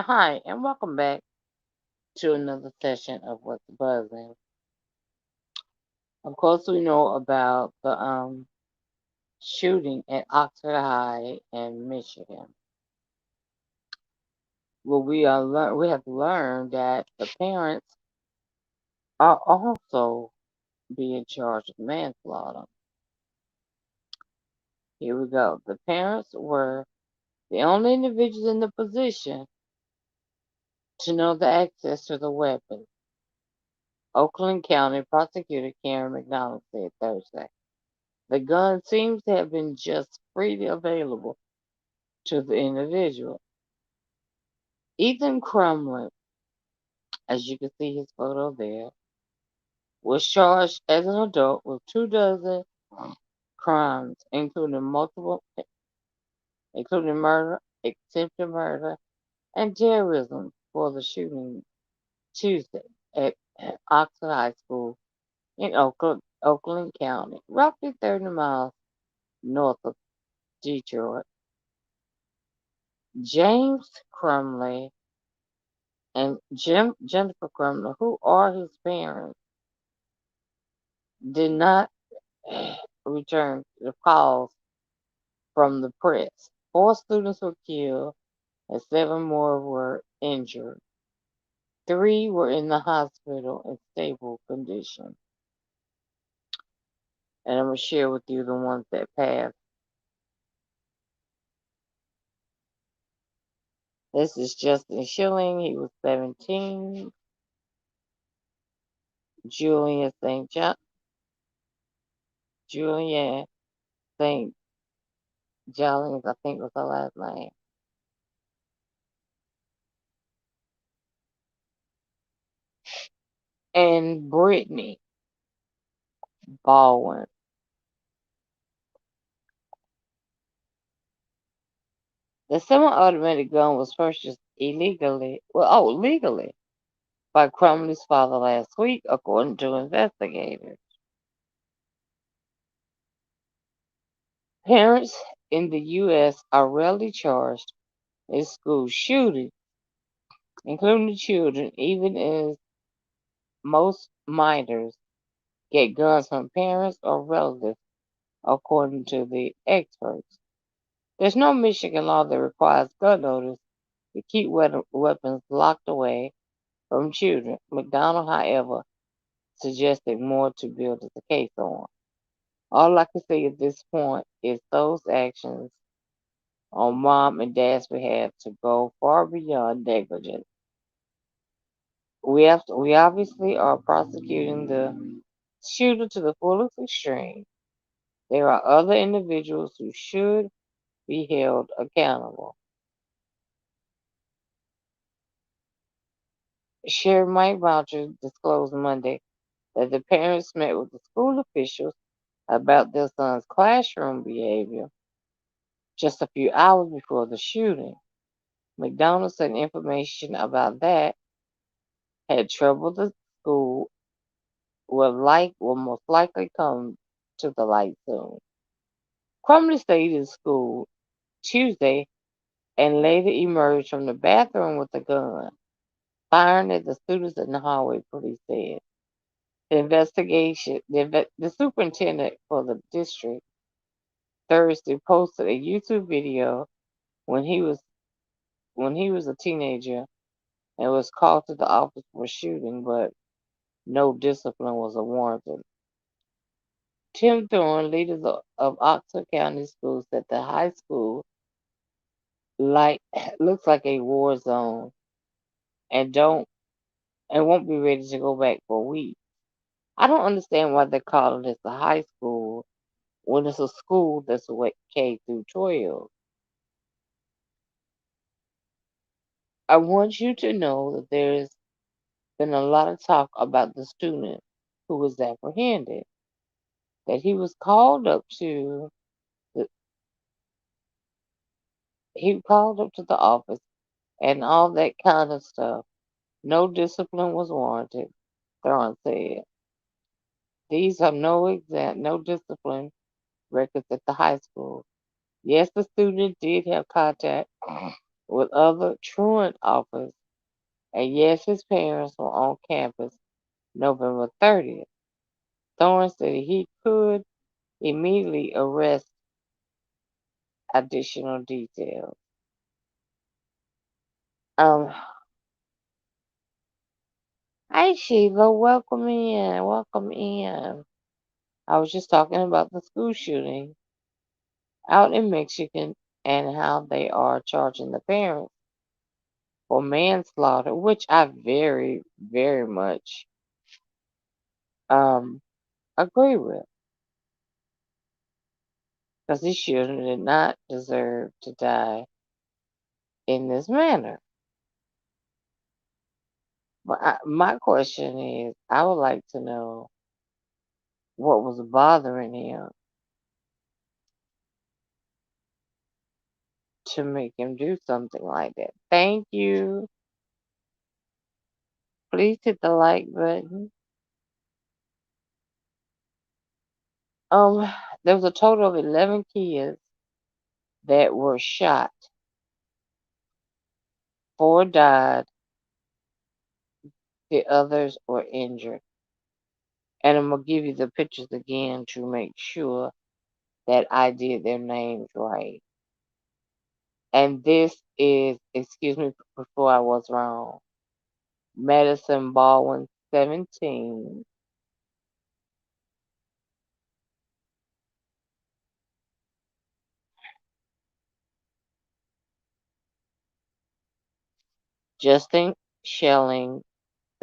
Hi, and welcome back to another session of What's Buzzing. Of course, we know about the shooting at Oxford High in Michigan. Well, we have learned that the parents are also being charged with manslaughter. Here we go. The parents were the only individuals in the position to know the access to the weapon. Oakland County Prosecutor Karen McDonald said Thursday. The gun seems to have been just freely available to the individual. Ethan Crumlin, as you can see his photo there, was charged as an adult with 2 dozen crimes, including murder, attempted murder, and terrorism for the shooting Tuesday at Oxford High School in Oakland County, roughly 30 miles north of Detroit. James Crumley and Jennifer Crumley, who are his parents, did not return the calls from the press. 4 students were killed and 7 more were injured. 3 were in the hospital in stable condition. And I'm going to share with you the ones that passed. This is Justin Schilling. He was 17. Julian St. John. Julian St. Jolins, I think was her last name. And Brittany Baldwin. The semi-automatic gun was purchased legally by Crumley's father last week, according to investigators. Parents in the U.S. are rarely charged in school shootings, including children, even as most minors get guns from parents or relatives, according to the experts. There's no Michigan law that requires gun owners to keep weapons locked away from children. McDonald, however, suggested more to build the case on. All I can say at this point is those actions on mom and dad's behalf to go far beyond negligence. We obviously are prosecuting the shooter to the fullest extreme. There are other individuals who should be held accountable. Sheriff Mike Boucher disclosed Monday that the parents met with the school officials about their son's classroom behavior just a few hours before the shooting. McDonald said information about that had troubled the school will most likely come to the light soon. Crumley stayed in school Tuesday and later emerged from the bathroom with a gun, firing at the students in the hallway, police said. The superintendent for the district Thursday posted a YouTube video when he was a teenager and was called to the office for shooting, but no discipline was warranted. Tim Thorne, leader of Oxford County Schools, said the high school like looks like a war zone and don't and won't be ready to go back for weeks. I don't understand why they're calling this a high school when it's a school that's K through 12. I want you to know that there's been a lot of talk about the student who was apprehended, that the, he called up to the office and all that kind of stuff. No discipline was warranted, Thorne said. These are no discipline records at the high school. Yes, the student did have contact with other truant offers, and yes, his parents were on campus November 30th. Thorne said he could immediately arrest additional details. Um, Hi Sheila, welcome in, welcome in. I was just talking about the school shooting out in Michigan and how they are charging the parents for manslaughter, which I very, very much um agree with, because these children did not deserve to die in this manner. But my question is, I would like to know what was bothering him to make him do something like that. Thank you. Please hit the like button. Um, there was a total of 11 kids that were shot. 4 died, the others were injured. And I'm gonna give you the pictures again to make sure that I did their names right. And this is, excuse me before I was wrong, Madison Baldwin, 17. Justin Schelling,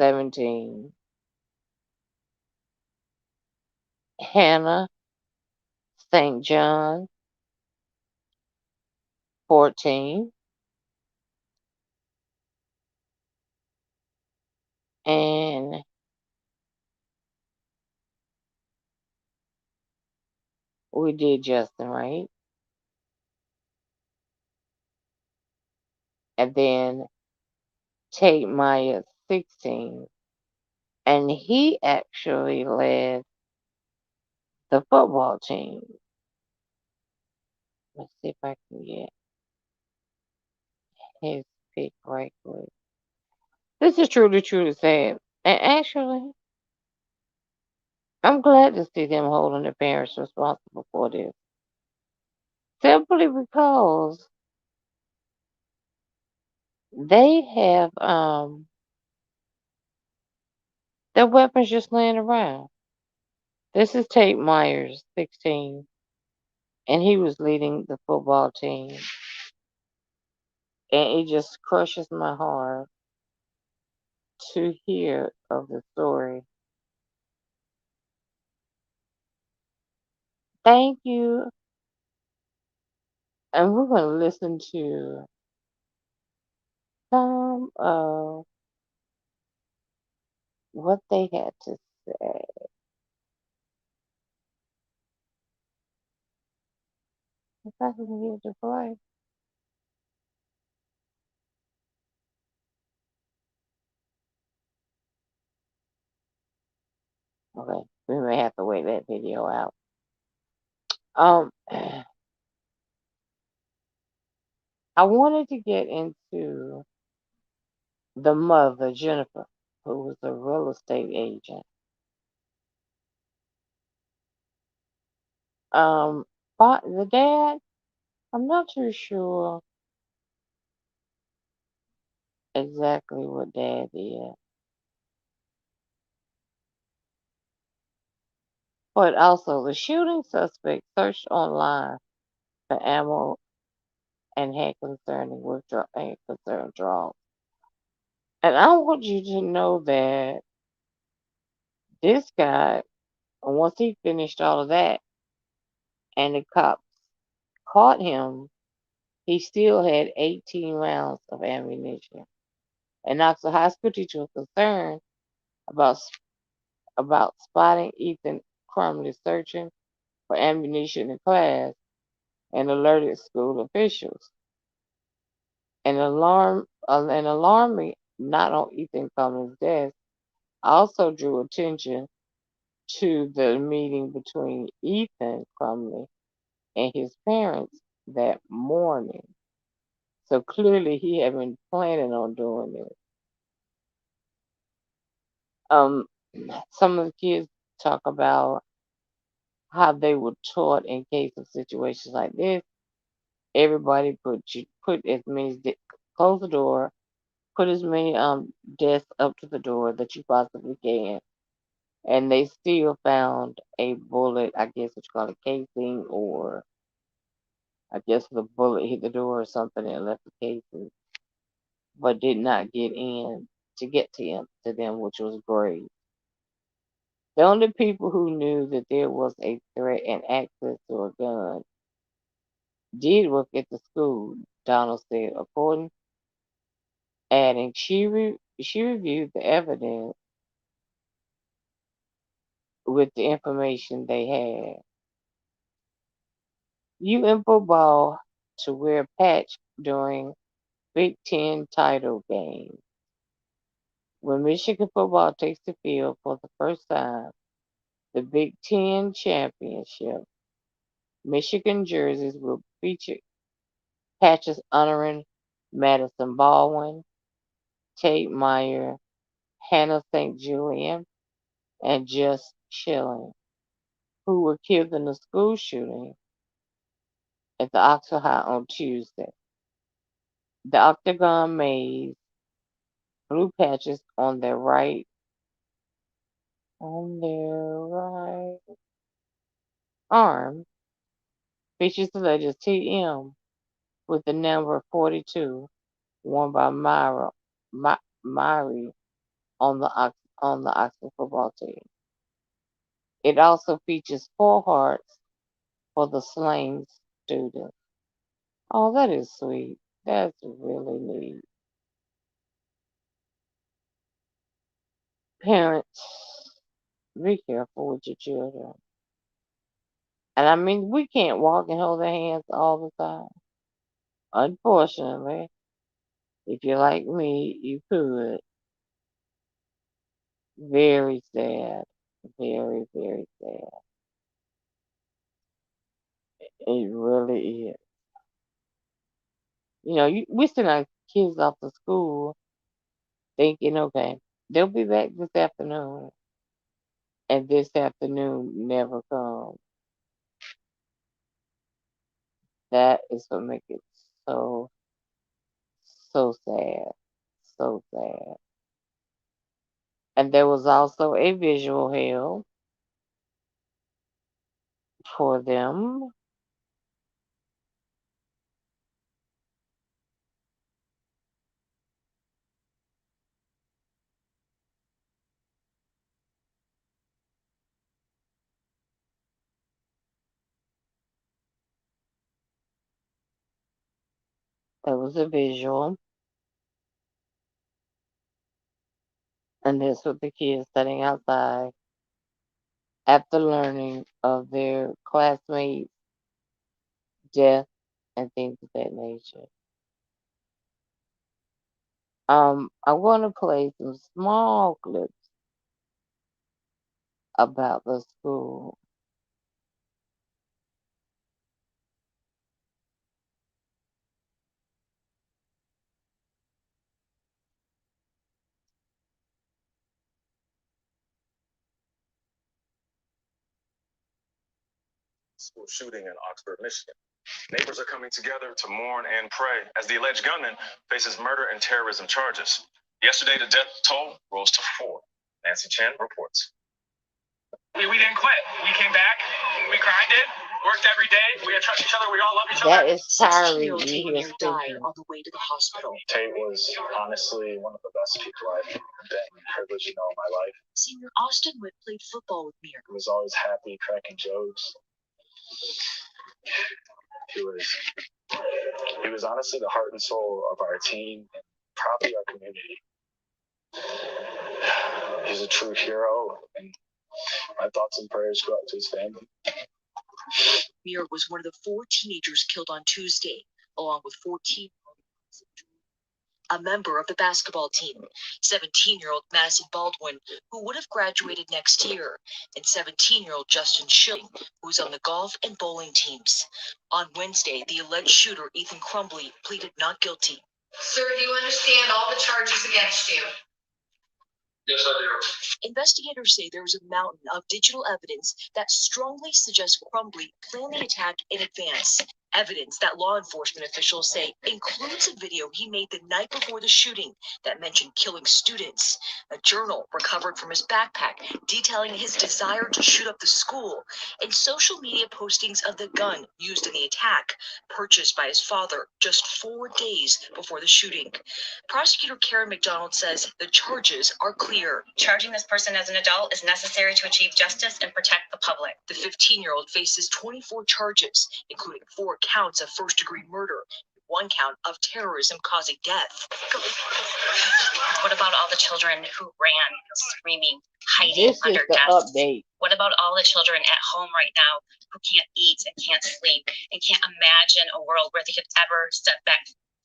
17. Hannah St. John, 14. And we did Justin, right? And then Tate Myers, 16. And he actually led the football team. Let's see if I can get his pick right quick. This is truly, truly sad. And actually, I'm glad to see them holding their parents responsible for this. Simply because they have their weapons just laying around. This is Tate Myers, 16, and he was leading the football team. And it just crushes my heart to hear of the story. Thank you. And we're going to listen to some of what they had to say. If I can get it to play. Okay, we may have to wait that video out. Um, I wanted to get into the mother, Jennifer, who was a real estate agent. But the dad, I'm not too sure exactly what dad did. But also, the shooting suspect searched online for ammo and had concerning withdrawal and concerned draws. And I want you to know that this guy, once he finished all of that and the cops caught him, he still had 18 rounds of ammunition. And Knoxville High School teacher was concerned about spotting Ethan Crumley searching for ammunition in class and alerted school officials. An alarming not on Ethan Crumley's death also drew attention to the meeting between Ethan Crumley and his parents that morning. So clearly he had been planning on doing it. Um, some of the kids talk about how they were taught in case of situations like this. Everybody put as many close the door, put as many desks up to the door that you possibly can, and they still found a bullet. I guess what you call a casing, or I guess the bullet hit the door or something and left the casing, but did not get in to get to them, which was great. The only people who knew that there was a threat and access to a gun did work at the school, Donald said, according adding she reviewed the evidence with the information they had. UM football to wear a patch during Big Ten title game. When Michigan football takes the field for the first time, the Big Ten championship, Michigan jerseys will feature patches honoring Madison Baldwin, Tate Meyer, Hannah St. Julian, and Just Schilling, who were killed in the school shooting at the Oxford High on Tuesday. The octagon maze blue patches on their right arm features the letters TM with the number 42 worn by Myri on the Oxford football team. It also features 4 hearts for the slain students. Oh, that is sweet. That's really neat. Parents, be careful with your children. And I mean, we can't walk and hold their hands all the time. Unfortunately, if you're like me, you could. Very sad. Very, very sad. It really is. We send our kids off to school thinking, okay, they'll be back this afternoon. And this afternoon never comes. That is what makes it so, so sad. So sad. And there was also a visual held for them. There was a visual. And this was the kids sitting outside after learning of their classmates' death and things of that nature. I want to play some small clips about the school. School shooting in Oxford, Michigan. Neighbors are coming together to mourn and pray as the alleged gunman faces murder and terrorism charges. Yesterday, the death toll rose to 4. Nancy Chen reports. We didn't quit. We came back. We grinded. Worked every day. We trust each other. We all love each other. That is Tyree. 16-year-old Tate Myre died on the way to the hospital. Tate was honestly one of the best people I've been privileged to know in my life. Senior Austin Witt played football with Myre. He was always happy, cracking jokes. He was honestly the heart and soul of our team and probably our community. He's a true hero, and my thoughts and prayers go out to his family. Myre was one of the 4 teenagers killed on Tuesday, along with 14. a member of the basketball team, 17-year-old Madison Baldwin, who would have graduated next year, and 17-year-old Justin Schilling, who's on the golf and bowling teams. On Wednesday, the alleged shooter, Ethan Crumbley, pleaded not guilty. Sir, do you understand all the charges against you? Yes, I do. Investigators say there was a mountain of digital evidence that strongly suggests Crumbley planned the attack in advance. Evidence that law enforcement officials say includes a video he made the night before the shooting that mentioned killing students, a journal recovered from his backpack detailing his desire to shoot up the school, and social media postings of the gun used in the attack, purchased by his father just 4 days before the shooting. Prosecutor Karen McDonald says the charges are clear. Charging this person as an adult is necessary to achieve justice and protect the public. The 15-year-old faces 24 charges, including 4 counts of first-degree murder, 1 count of terrorism causing death. What about all the children who ran, screaming, hiding This is under the desks? update. What about all the children at home right now who can't eat and can't sleep and can't imagine a world where they could ever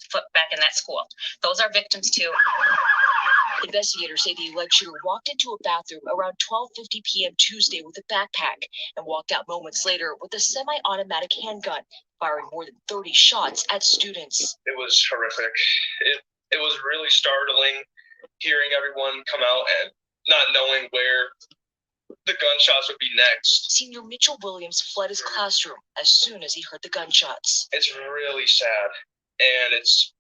foot back in that school? Those are victims too. Investigators say the alleged shooter walked into a bathroom around 12:50 p.m. Tuesday with a backpack and walked out moments later with a semi-automatic handgun, firing more than 30 shots at students. It was horrific. It was really startling hearing everyone come out and not knowing where the gunshots would be next. Senior Mitchell Williams fled his classroom as soon as he heard the gunshots. It's really sad, and it's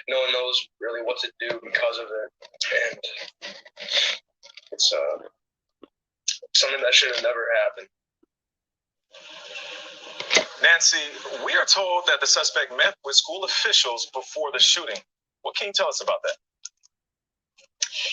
no one knows really what to do because of it, and it's something that should have never happened. Nancy, we are told that the suspect met with school officials before the shooting. What can you tell us about that?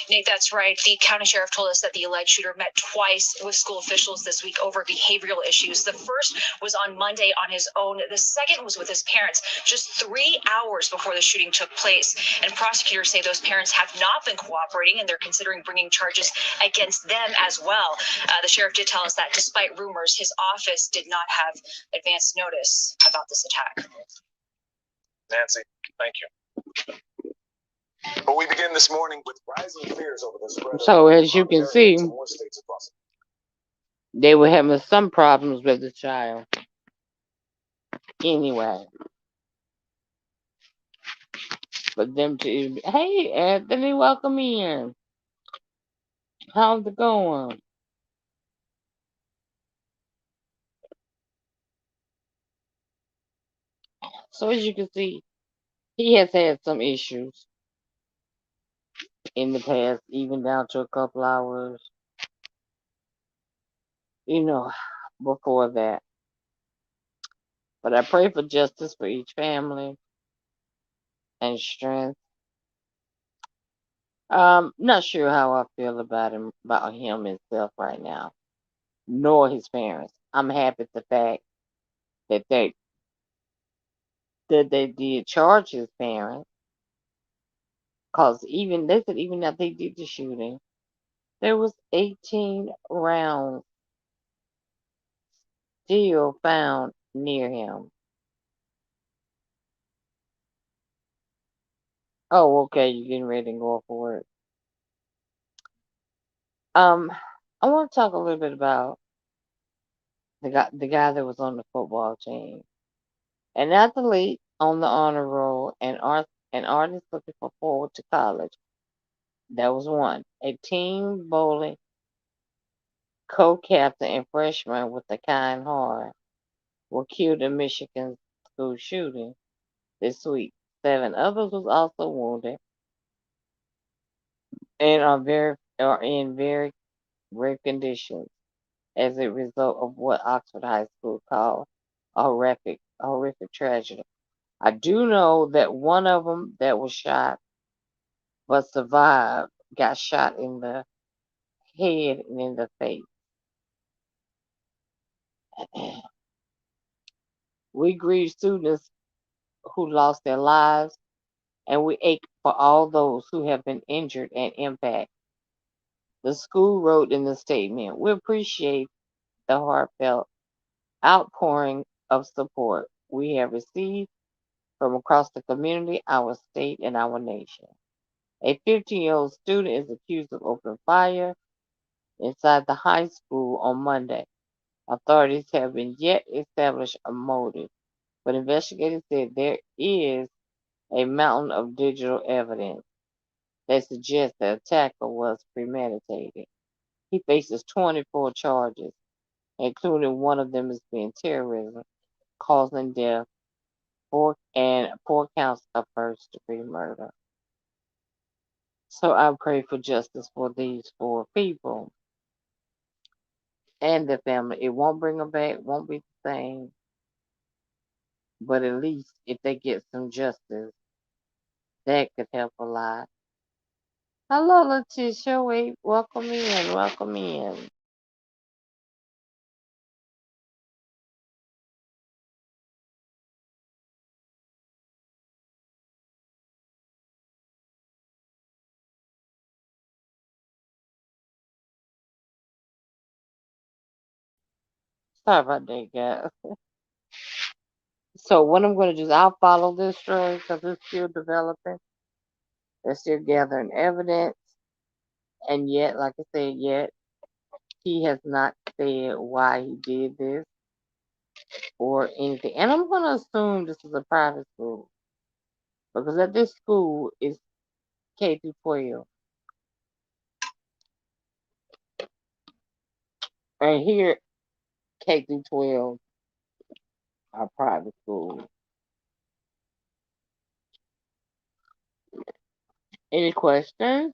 Nate, that's right. The county sheriff told us that the alleged shooter met twice with school officials this week over behavioral issues. The first was on Monday on his own. The second was with his parents just 3 hours before the shooting took place. And prosecutors say those parents have not been cooperating, and they're considering bringing charges against them as well. The sheriff did tell us that despite rumors, his office did not have advance notice about this attack. Nancy, thank you. But we begin this morning with rising fears over the spread. So as you can see, more states across. they were having some problems with the child. Anyway, for them to, hey Anthony, welcome in. How's it going? So as you can see, he has had some issues in the past, even down to a couple hours, before that. But I pray for justice for each family and strength. Not sure how I feel about him himself right now, nor his parents. I'm happy at the fact that they did charge his parents, cause they said even after they did the shooting, there was 18 rounds still found near him. Oh, okay, you're getting ready to go for it. I want to talk a little bit about the guy that was on the football team, an athlete on the honor roll, an artist looking forward to college. That was one. A team bowling co-captain and freshman with a kind heart were killed in Michigan school shooting this week. 7 others was also wounded and are in very grave conditions as a result of what Oxford High School called a horrific tragedy. I do know that one of them that was shot but survived got shot in the head and in the face. We grieve students who lost their lives, and we ache for all those who have been injured and impacted. The school wrote in the statement, "We appreciate the heartfelt outpouring of support we have received from across the community, our state, and our nation. A 15-year-old student is accused of opening fire inside the high school on Monday. Authorities haven't yet established a motive, but investigators said there is a mountain of digital evidence that suggests the attacker was premeditated. He faces 24 charges, including one of them as being terrorism, causing death, and 4 counts of first-degree murder. So I pray for justice for these 4 people and their family. It won't bring them back, won't be the same, but at least if they get some justice, that could help a lot. Hello, Letitia. Wait, welcome in, welcome in. Sorry about that, guys. So what I'm going to do is I'll follow this story because it's still developing. They're still gathering evidence, and yet, like I said, yet he has not said why he did this or anything. And I'm going to assume this is a private school because at this school is K through 12, and here K through 12 are private schools. Any questions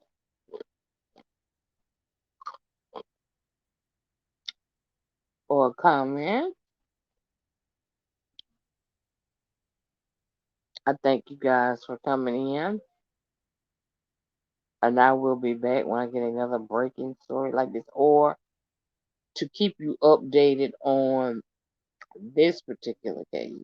or comments? I thank you guys for coming in, and I will be back when I get another breaking story like this, or to keep you updated on this particular case.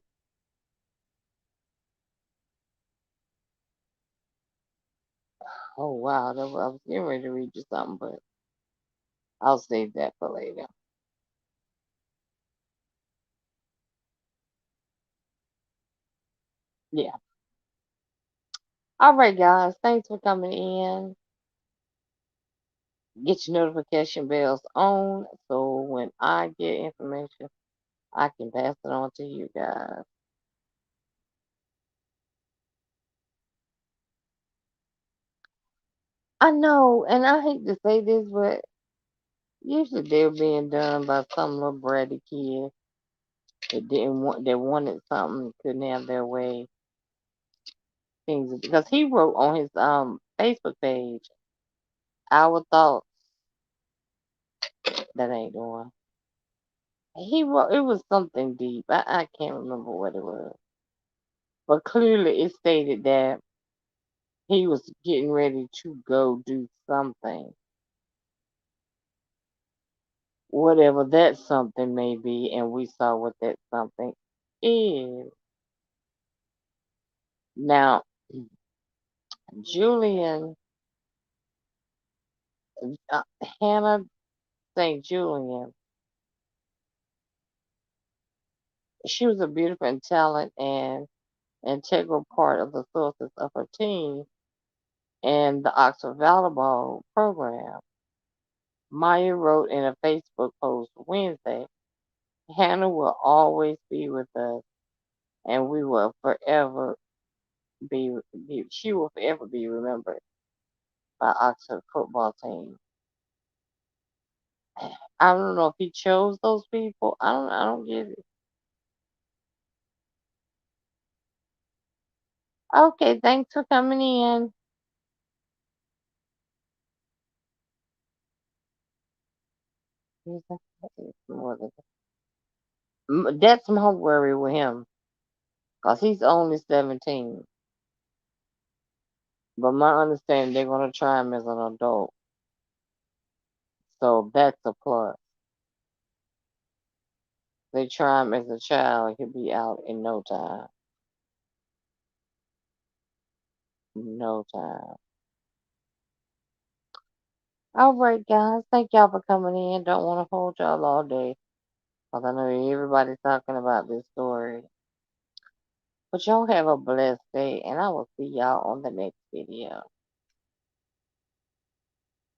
Oh wow, I was getting ready to read you something, but I'll save that for later. Yeah. All right, guys. Thanks for coming in. Get your notification bells on so when I get information, I can pass it on to you guys. I know, and I hate to say this, but usually they're being done by some little bratty kid that didn't want, that wanted something, couldn't have their way. Things because he wrote on his Facebook page, our thoughts. That ain't the one. He wrote, it was something deep. I can't remember what it was, but clearly it stated that he was getting ready to go do something, whatever that something may be, and we saw what that something is. Now, Julian, uh, Hannah St. Julian, she was a beautiful and talent and integral part of the sources of her team and the Oxford Volleyball program. Maya wrote in a Facebook post Wednesday, Hannah will always be with us and we will forever she will forever be remembered by Oxford football team. I don't know if he chose those people. I don't get it. Okay, thanks for coming in. That's my worry with him, cause he's only 17. But my understanding, they're gonna try him as an adult, so that's a plus. They try him as a child, he'll be out in no time. No time. All right, guys. Thank y'all for coming in. Don't want to hold y'all all day, cause I know everybody's talking about this story. But y'all have a blessed day, and I will see y'all on the next video.